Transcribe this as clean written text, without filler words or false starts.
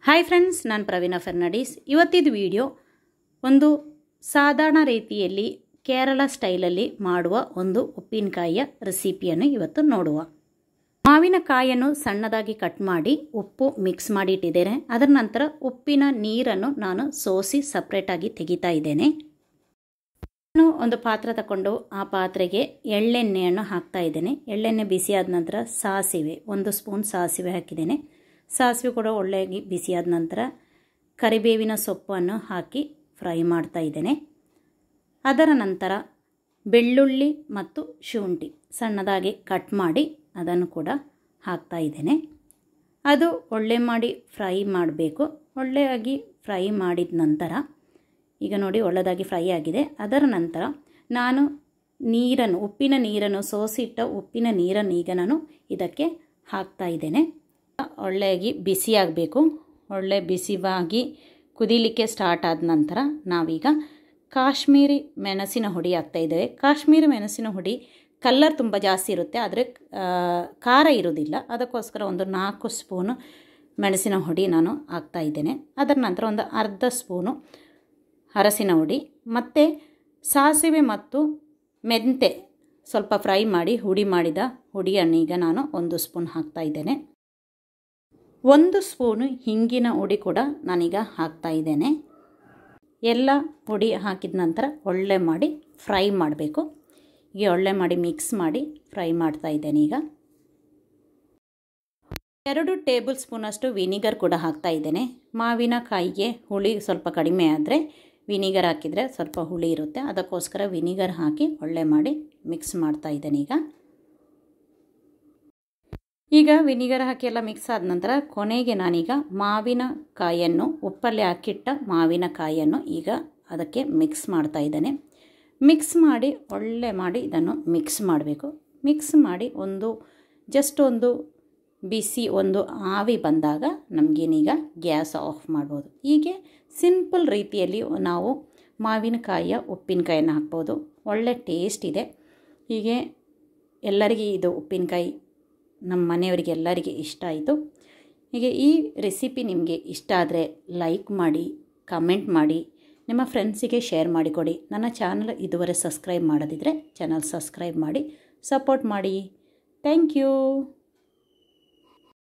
Hi friends, ನಾನು ಪ್ರವೀಣಾ ಫರ್ನಾಡಿಸ್. ಇವತ್ತಿನ video ಒಂದು ಸಾಧಾರಣ ರೀತಿಯಲ್ಲಿ ಕೇರಳ ಸ್ಟೈಲಲ್ಲಿ ಮಾಡುವ ಒಂದು ಉಪ್ಪಿನಕಾಯಿಯ ರೆಸಿಪಿಯನ್ನು ಇವತ್ತು ನೋಡುವ. ಮಾವಿನಕಾಯಿಯನ್ನು ಸಣ್ಣದಾಗಿ ಕಟ್ ಮಾಡಿ ಉಪ್ಪು ಮಿಕ್ಸ್ ಮಾಡಿ ಇಟ್ಟಿದ್ದೇನೆ. ಅದರ ನಂತರ ಉಪ್ಪಿನ ನೀರನ್ನು ನಾನು ಸೋಸಿ ಸಪ್ರೇಟಾಗಿ ತೆಗಿತಾ ಇದ್ದೇನೆ. ನಾನು ಒಂದು ಪಾತ್ರೆ ತಗೊಂಡು ಆ ಪಾತ್ರೆಗೆ ಎಳ್ಳೆಣ್ಣೆಯನ್ನು ಹಾಕ್ತಾ ಇದ್ದೇನೆ. ಎಳ್ಳೆಣ್ಣೆ ಬಿಸಿಯಾದ ನಂತರ ಸಾಸಿವೆ, 1 ಸ್ಪೂನ್ ಸಾಸಿವೆ ಹಾಕಿದ್ದೇನೆ. ಸಾಸಿವೆ ಕೂಡ ಒಳ್ಳೆಯಾಗಿ ಬಿಸಿಯಾದ ನಂತರ ಕರಿಬೇವಿನ ಸೊಪ್ಪನ್ನು ಹಾಕಿ ಫ್ರೈ ಮಾಡ್ತಾ ಇದ್ದೇನೆ. ಅದರ ನಂತರ ಬೆಳ್ಳುಳ್ಳಿ ಮತ್ತು ಶುಂಠಿ ಸಣ್ಣದಾಗಿ ಕಟ್ ಮಾಡಿ ಅದನ್ನು ಕೂಡ ಹಾಕ್ತಾ ಇದ್ದೇನೆ. ಅದು ಒಳ್ಳೆ ಮಾಡಿ ಫ್ರೈ ಮಾಡಬೇಕು. ಒಳ್ಳೆಯಾಗಿ ಫ್ರೈ ಮಾಡಿದ ನಂತರ ಈಗ ನೋಡಿ ಒಳ್ಳೆದಾಗಿ ಫ್ರೈ ಆಗಿದೆ. ಅದರ ನಂತರ ನಾನು ಉಪ್ಪಿನ ನೀರನ್ನು ಸೋಸಿಟ್ಟ ಉಪ್ಪಿನ ನೀರನ್ನು ಈಗ ನಾನು ಇದಕ್ಕೆ ಹಾಕ್ತಾ ಇದ್ದೇನೆ. ಒಳ್ಳೆಯಾಗಿ ಬಿಸಿಯಾಗಬೇಕು. ಒಳ್ಳೆ ಬಿಸಿಯಾಗಿ ಕುದಿಲಿಕ್ಕೆ ಸ್ಟಾರ್ಟ್ ಆದ ನಂತರ ನಾವೀಗ ಕಾಶ್ಮೀರಿ ಮೆಣಸಿನ ಹುಡಿ ಹಾಕ್ತಾ ಇದ್ದೇವೆ. ಕಾಶ್ಮೀರಿ ಮೆಣಸಿನ ಹುಡಿ ಕಲ್ಲರ್ ತುಂಬ ಜಾಸ್ತಿ ಇರುತ್ತೆ, ಆದರೆ ಖಾರ ಇರೋದಿಲ್ಲ. ಅದಕ್ಕೋಸ್ಕರ ಒಂದು 4 ಸ್ಪೂನು ಮೆಣಸಿನ ಹುಡಿ ನಾನು ಹಾಕ್ತಾ ಇದ್ದೇನೆ. ಅದರ ನಂತರ ಒಂದು ಅರ್ಧ ಸ್ಪೂನು ಅರಸಿನ ಹುಡಿ ಮತ್ತು ಸಾಸಿವೆ ಮತ್ತು ಮೆಂತೆ ಸ್ವಲ್ಪ ಫ್ರೈ ಮಾಡಿ ಹುಡಿ ಮಾಡಿದ ಹುಡಿಯನ್ನು ಈಗ ನಾನು 1 ಸ್ಪೂನ್ ಹಾಕ್ತಾ ಇದ್ದೇನೆ. 1 ಸ್ಪೂನು ಹಿಂಗಿನ ಹುಡಿ ಕೂಡ ನಾನೀಗ ಹಾಕ್ತಾ ಇದ್ದೇನೆ. ಎಲ್ಲ ಹುಡಿ ಹಾಕಿದ ನಂತರ ಒಳ್ಳೆ ಮಾಡಿ ಫ್ರೈ ಮಾಡಬೇಕು. ಈಗ ಒಳ್ಳೆ ಮಾಡಿ ಮಿಕ್ಸ್ ಮಾಡಿ ಫ್ರೈ ಮಾಡ್ತಾ ಇದ್ದೇನೆ. ಈಗ 2 ಟೇಬಲ್ ಸ್ಪೂನಷ್ಟು ವಿನಿಗರ್ ಕೂಡ ಹಾಕ್ತಾ ಇದ್ದೇನೆ. ಮಾವಿನಕಾಯಿಗೆ ಹುಳಿ ಸ್ವಲ್ಪ ಕಡಿಮೆ ಆದರೆ ವಿನಿಗರ್ ಹಾಕಿದರೆ ಸ್ವಲ್ಪ ಹುಳಿ ಇರುತ್ತೆ, ಅದಕ್ಕೋಸ್ಕರ ವಿನಿಗರ್ ಹಾಕಿ ಒಳ್ಳೆ ಮಾಡಿ ಮಿಕ್ಸ್ ಮಾಡ್ತಾ ಇದ್ದೇನೆ. ಈಗ ವಿನಿಗರ್ ಹಾಕಿ ಎಲ್ಲ ಮಿಕ್ಸ್ ಆದ ನಂತರ ಕೊನೆಗೆ ನಾನೀಗ ಮಾವಿನಕಾಯಿಯನ್ನು ಉಪ್ಪಲ್ಲಿ ಹಾಕಿಟ್ಟ ಮಾವಿನಕಾಯಿಯನ್ನು ಈಗ ಅದಕ್ಕೆ ಮಿಕ್ಸ್ ಮಾಡ್ತಾ ಇದ್ದೇನೆ. ಮಿಕ್ಸ್ ಮಾಡಿ ಒಳ್ಳೆ ಮಾಡಿ ಇದನ್ನು ಮಿಕ್ಸ್ ಮಾಡಬೇಕು. ಮಿಕ್ಸ್ ಮಾಡಿ ಒಂದು ಬಿಸಿ ಒಂದು ಆವಿ ಬಂದಾಗ ನಮಗೇನೀಗ ಗ್ಯಾಸ್ ಆಫ್ ಮಾಡ್ಬೋದು. ಹೀಗೆ ಸಿಂಪಲ್ ರೀತಿಯಲ್ಲಿ ನಾವು ಮಾವಿನಕಾಯಿಯ ಉಪ್ಪಿನಕಾಯಿಯನ್ನು ಹಾಕ್ಬೋದು. ಒಳ್ಳೆ ಟೇಸ್ಟ್ ಇದೆ. ಹೀಗೆ ಎಲ್ಲರಿಗೆ ಇದು ಉಪ್ಪಿನಕಾಯಿ ನಮ್ಮ ಮನೆಯವರಿಗೆ ಎಲ್ಲರಿಗೆ ಇಷ್ಟ ಆಯಿತು. ಹೀಗೆ ಈ ರೆಸಿಪಿ ನಿಮಗೆ ಇಷ್ಟ ಆದರೆ ಲೈಕ್ ಮಾಡಿ, ಕಮೆಂಟ್ ಮಾಡಿ, ನಿಮ್ಮ ಫ್ರೆಂಡ್ಸಿಗೆ ಶೇರ್ ಮಾಡಿಕೊಡಿ. ನನ್ನ ಚಾನಲ್ ಇದುವರೆ ಸಬ್ಸ್ಕ್ರೈಬ್ ಮಾಡದಿದ್ದರೆ ಚಾನಲ್ ಸಬ್ಸ್ಕ್ರೈಬ್ ಮಾಡಿ ಸಪೋರ್ಟ್ ಮಾಡಿ. Thank you.